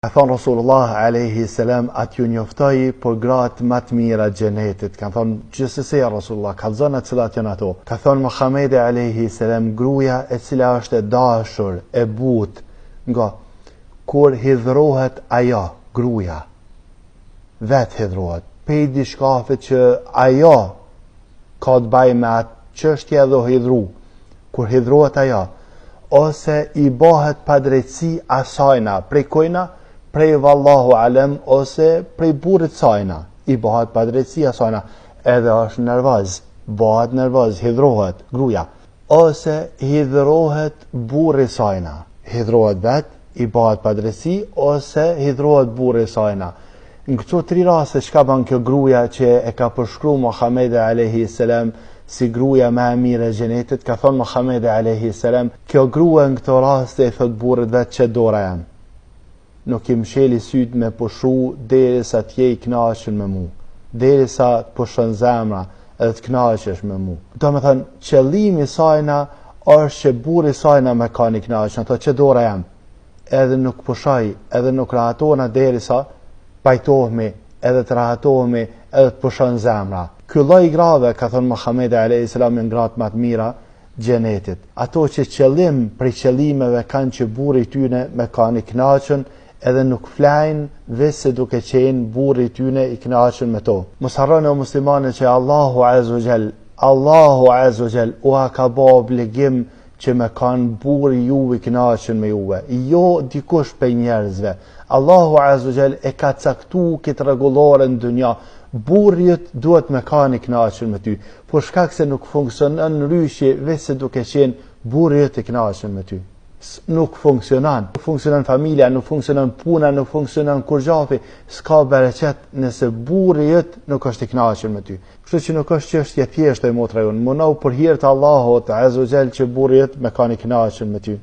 Ka thonë Rasulullah alayhi salam atë ju njoftoj për gratë më të mira xhenetit. Ka thonë gjithsesi Rasulullah, ka zonë cilat janë ato. Ka thonë Muhamedi alayhi salam gruaja e cila është e dashur, e butë, nga kur hidhrohet ajo, gruaja vetë hidhrohet, pe diçkafit që ajo ka të bëjë me atë çështje dhe hidhru. Kur hidhrohet ajo, ose i bëhet padrejtësi asajna, prej kujna, prej vallahu alem, ose prej burrit sajna, i bëhet padrejtësi asajna, edhe është nervoz, bëhet nervoz, hidhrohet gruaja, ose hidhrohet burri sajna, hidhrohet vetë, i bëhet padrejtësi, ose hidhrohet burri sajna. Në këto tri raste çka bën kjo gruaja që e ka përshkruar Muhamedi alayhi salam si gruaja më e mirë e xhenetit, ka thonë Muhamedi alayhi salam, kjo grua në këto raste i thot burrit vetë që dora jam. Nuk i msheli syt me pushu derisa të je i kënaqur me mua, derisa të pushon zemra edhe të kënaqesh me mua. Do të thënë qëllimi i sajna është që burri sajna me ka një kënaqur, ato që dora jam. Edhe nuk pushoj, edhe nuk rahatohena derisa pajtohemi, edhe të rahatohemi, edhe të pushon zemra. Ky lloj grave, ka thënë Muhamedi alayhi salam, janë gratë më të mira xhenetit. Ato që qëllim prej qëllimeve kanë që burri i tyne me kanë i kënaqur, edhe nuk flajnë vese duke qenë burri i tyne i kënaqur me to. Mos harroni o muslimane që Allahu azza wa jall u ka bë obligim që me kanë burri ju i kënaqur me juve, jo dikush për njerëzve. Allahu azza wa jall e ka caktuar këtë rregullore në dunja. Burrit duhet me kanë i kënaqur me ty, por shkak se nuk funksionon ryshje vese duke qenë burri i kënaqur me ty. Nuk funksionon. Nuk funksionon familja, nuk funksionon puna, nuk funksionon kurgjafi, s'ka bereqet nëse burri nuk është i kënaqur me ty. Kështu që nuk është çështje thjeshtë e motra jon. Munau për hir të Allahut azza wa jall që burri me kanë i kënaqur me ty.